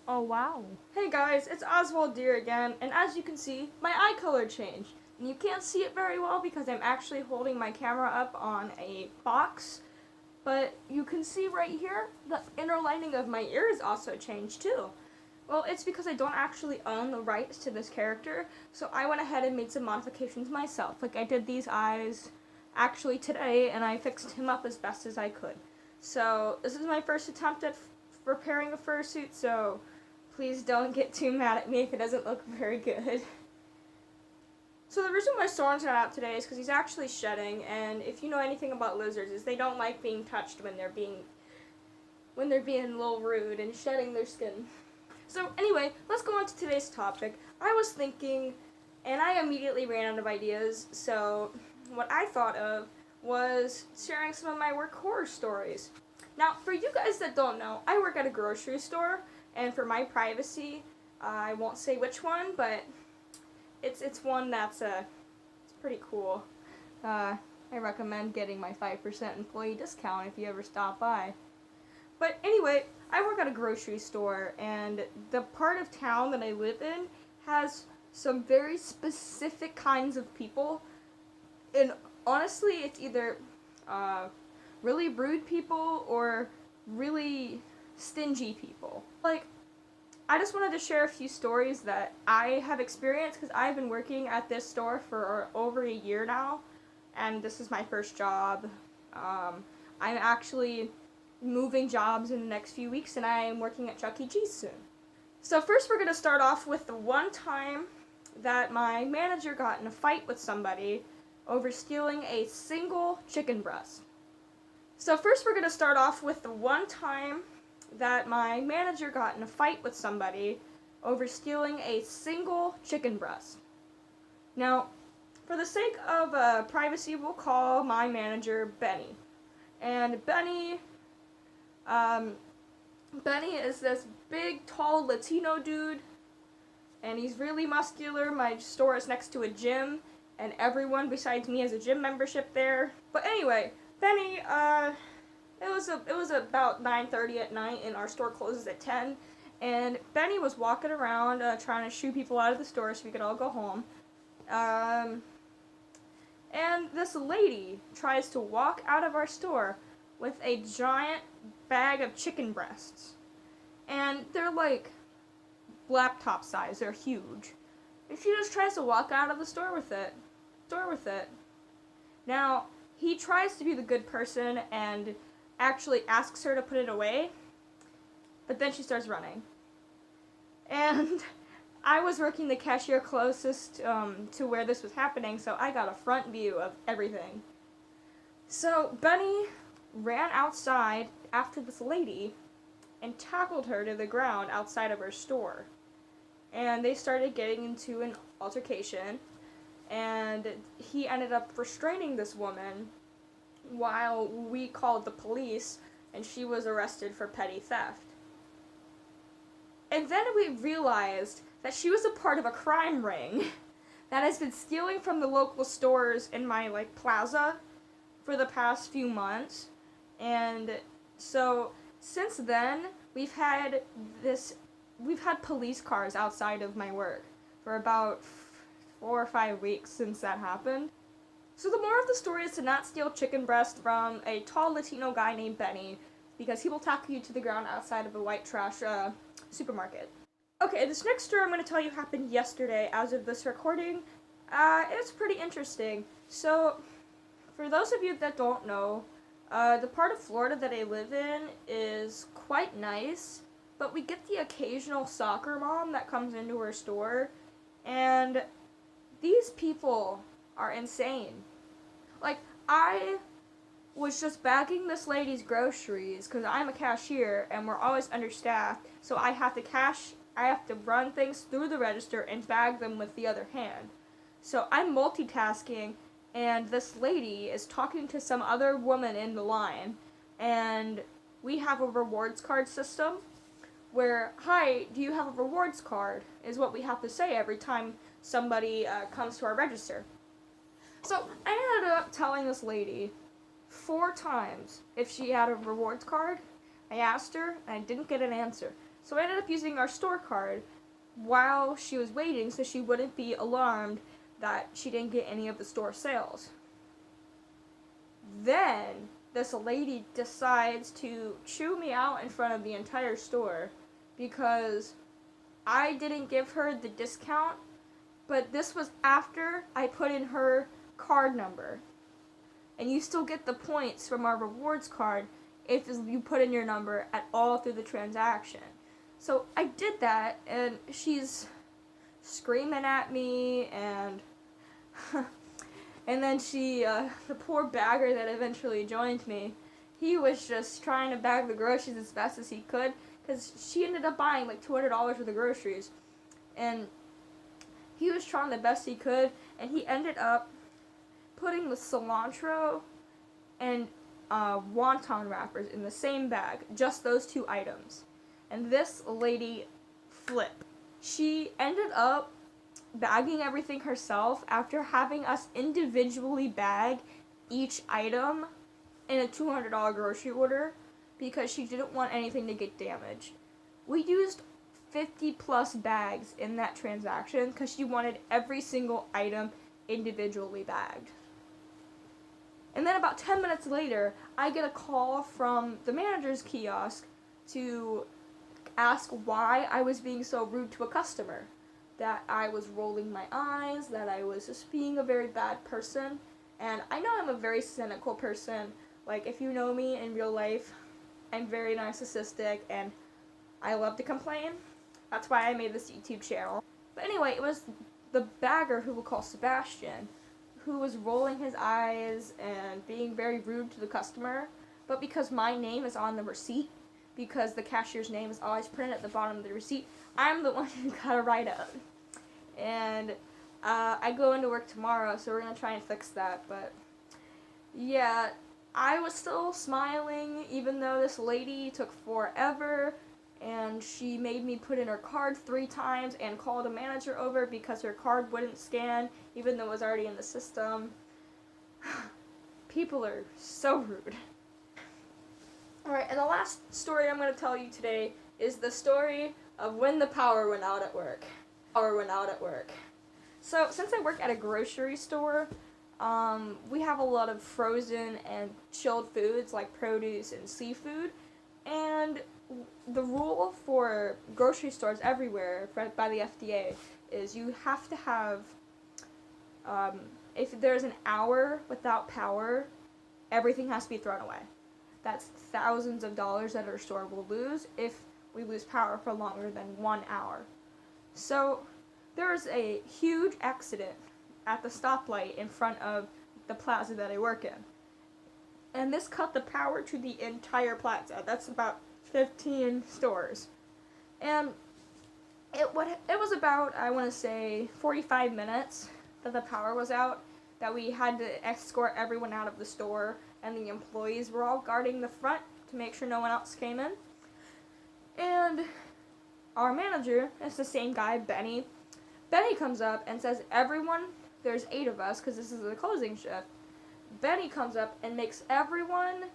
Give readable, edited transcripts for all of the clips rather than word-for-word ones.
Oh wow. Hey guys, it's Oswald Deer again, and as you can see, my eye color changed. And you can't see it very well because I'm actually holding my camera up on a box, but you can see right here, the inner lining of my ears also changed too. Well, it's because I don't actually own the rights to this character, so I went ahead and made some modifications myself. Like I did these eyes actually today, and I fixed him up as best as I could. So this is my first attempt at repairing a fursuit, so please don't get too mad at me if it doesn't look very good. So the reason why Storm's not out today is because he's actually shedding, and if you know anything about lizards, is they don't like being touched when they're being a little rude and shedding their skin. So anyway, let's go on to today's topic. I was thinking, and I immediately ran out of ideas, so what I thought of was sharing some of my work horror stories. Now, for you guys that don't know, I work at a grocery store, and for my privacy, I won't say which one, but it's one that's it's pretty cool. I recommend getting my 5% employee discount if you ever stop by. But anyway, I work at a grocery store, and the part of town that I live in has some very specific kinds of people, and honestly, it's either really rude people or really stingy people. Like, I just wanted to share a few stories that I have experienced because I've been working at this store for over a year now, and this is my first job. I'm actually moving jobs in the next few weeks, and I am working at Chuck E. Cheese soon. So first we're going to start off with the one time that my manager got in a fight with somebody over stealing a single chicken breast. So first we're going to start off with the one time that my manager got in a fight with somebody over stealing a single chicken breast. Now, for the sake of privacy, we'll call my manager Benny. And Benny is this big, tall Latino dude, and he's really muscular. My store is next to a gym, and everyone besides me has a gym membership there. But anyway, Benny, it was about 9:30 at night, and our store closes at 10. And Benny was walking around trying to shoo people out of the store so we could all go home. And this lady tries to walk out of our store with a giant bag of chicken breasts. And they're like laptop size, they're huge. And she just tries to walk out of the store with it. Now, he tries to be the good person and actually asks her to put it away, but then she starts running. And I was working the cashier closest to where this was happening, so I got a front view of everything. So Benny ran outside after this lady and tackled her to the ground outside of her store. And they started getting into an altercation, and he ended up restraining this woman while we called the police, and she was arrested for petty theft. And then we realized that she was a part of a crime ring that has been stealing from the local stores in my plaza for the past few months. And so since then, we've had police cars outside of my work for about 4 or 5 weeks since that happened. So the moral of the story is to not steal chicken breast from a tall Latino guy named Benny, because he will tackle you to the ground outside of a white trash supermarket. Okay, this next story I'm going to tell you happened yesterday as of this recording. It's pretty interesting. So, for those of you that don't know, the part of Florida that I live in is quite nice, but we get the occasional soccer mom that comes into our store, and these people are insane. Like, I was just bagging this lady's groceries because I'm a cashier and we're always understaffed, so I have to run things through the register and bag them with the other hand. So I'm multitasking, and this lady is talking to some other woman in the line, and we have a rewards card system where, "Hi, do you have a rewards card?" is what we have to say every time somebody comes to our register. So I ended up telling this lady 4 times if she had a rewards card. I asked her, and I didn't get an answer. So I ended up using our store card while she was waiting so she wouldn't be alarmed that she didn't get any of the store sales. Then this lady decides to chew me out in front of the entire store because I didn't give her the discount, but this was after I put in her card number. And you still get the points from our rewards card if you put in your number at all through the transaction. So I did that, and she's screaming at me, and and then the poor bagger that eventually joined me, he was just trying to bag the groceries as fast as he could, because she ended up buying like $200 worth of groceries, and he was trying the best he could, and he ended up putting the cilantro and wonton wrappers in the same bag, just those 2 items. And this lady flipped. She ended up bagging everything herself after having us individually bag each item in a $200 grocery order because she didn't want anything to get damaged. We used 50 plus bags in that transaction because she wanted every single item individually bagged. And then about 10 minutes later, I get a call from the manager's kiosk to ask why I was being so rude to a customer. That I was rolling my eyes, that I was just being a very bad person. And I know I'm a very cynical person. Like, if you know me in real life, I'm very narcissistic and I love to complain. That's why I made this YouTube channel. But anyway, it was the bagger who we'll call Sebastian, who was rolling his eyes and being very rude to the customer. But because my name is on the receipt, because the cashier's name is always printed at the bottom of the receipt, I'm the one who got a write-up. And I go into work tomorrow, so we're going to try and fix that. But yeah, I was still smiling, even though this lady took forever, and she made me put in her card 3 times and call the manager over because her card wouldn't scan, even though it was already in the system. People are so rude. Alright, and the last story I'm going to tell you today is the story of when the power went out at work. So, since I work at a grocery store, we have a lot of frozen and chilled foods like produce and seafood, and the rule for grocery stores everywhere by the FDA is you have to have, if there's an hour without power, everything has to be thrown away. That's thousands of dollars that our store will lose if we lose power for longer than 1 hour. So there was a huge accident at the stoplight in front of the plaza that I work in. And this cut the power to the entire plaza. That's about 15 stores. And it was about, I want to say, 45 minutes that the power was out, that we had to escort everyone out of the store, and the employees were all guarding the front to make sure no one else came in. And our manager, it's the same guy, Benny. Benny comes up and says, everyone, there's 8 of us, because this is the closing shift. Benny comes up and makes everyone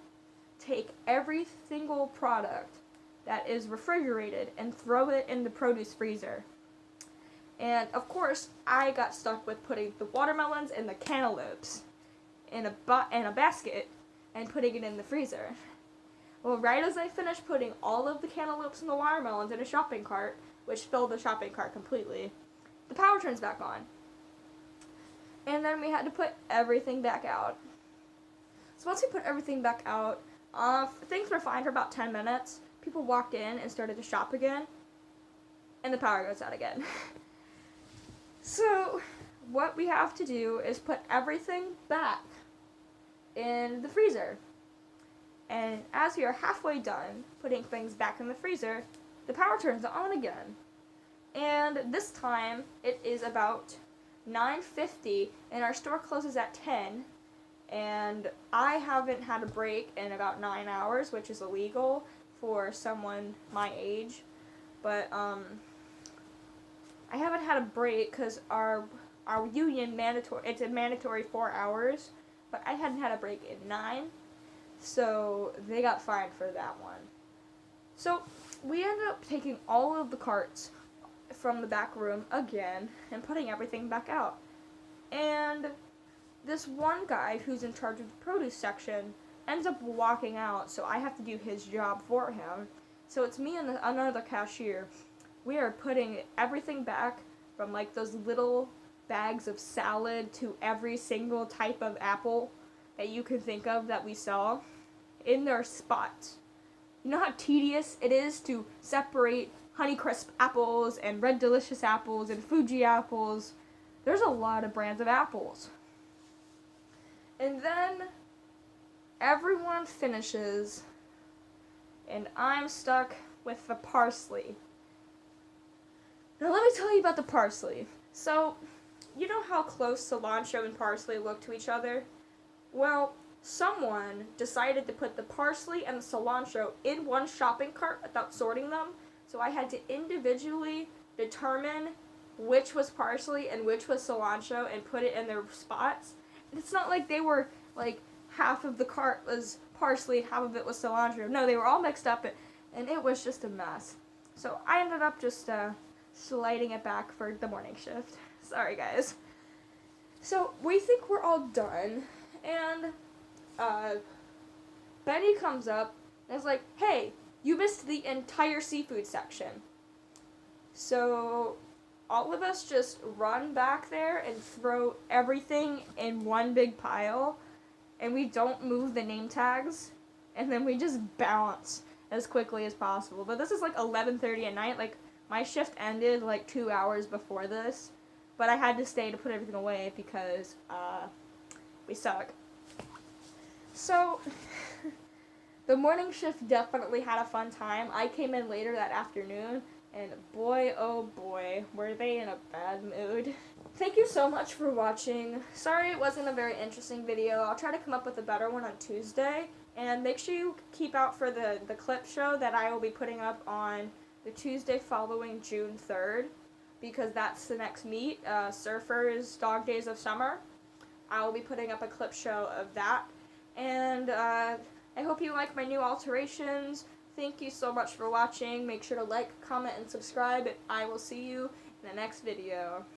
take every single product that is refrigerated and throw it in the produce freezer. And of course, I got stuck with putting the watermelons and the cantaloupes in a basket and putting it in the freezer. Well, right as I finished putting all of the cantaloupes and the watermelons in a shopping cart, which filled the shopping cart completely, the power turns back on. And then we had to put everything back out. So once we put everything back out, things were fine for about 10 minutes. People walked in and started to shop again, and the power goes out again. So what we have to do is put everything back in the freezer. And as we are halfway done putting things back in the freezer, the power turns on again. And this time it is about 9:50 and our store closes at 10, and I haven't had a break in about 9 hours, which is illegal for someone my age. But I haven't had a break because our union it's a mandatory 4 hours, but I hadn't had a break in 9, so they got fined for that one. So we ended up taking all of the carts from the back room again and putting everything back out. And this one guy who's in charge of the produce section ends up walking out, so I have to do his job for him. So it's me and another cashier. We are putting everything back, from like those little bags of salad to every single type of apple that you can think of that we sell, in their spots. You know how tedious it is to separate Honeycrisp apples and Red Delicious apples and Fuji apples? There's a lot of brands of apples. And then everyone finishes, and I'm stuck with the parsley. Now let me tell you about the parsley. So, you know how close cilantro and parsley look to each other? Well, someone decided to put the parsley and the cilantro in one shopping cart without sorting them, so I had to individually determine which was parsley and which was cilantro and put it in their spots. And it's not like they were like half of the cart was parsley, half of it was cilantro. No, they were all mixed up, and it was just a mess. So I ended up just sliding it back for the morning shift. Sorry, guys. So we think we're all done, and Benny comes up and is like, "Hey, you missed the entire seafood section." So all of us just run back there and throw everything in one big pile, and we don't move the name tags, and then we just bounce as quickly as possible. But this is like 11:30 at night. Like, my shift ended like 2 hours before this, but I had to stay to put everything away because we suck. So the morning shift definitely had a fun time. I came in later that afternoon, and boy, oh boy, were they in a bad mood. Thank you so much for watching. Sorry it wasn't a very interesting video. I'll try to come up with a better one on Tuesday. And make sure you keep out for the clip show that I will be putting up on the Tuesday following June 3rd. Because that's the next meet, Surfers Dog Days of Summer. I will be putting up a clip show of that. And I hope you like my new alterations. Thank you so much for watching. Make sure to like, comment, and subscribe. I will see you in the next video.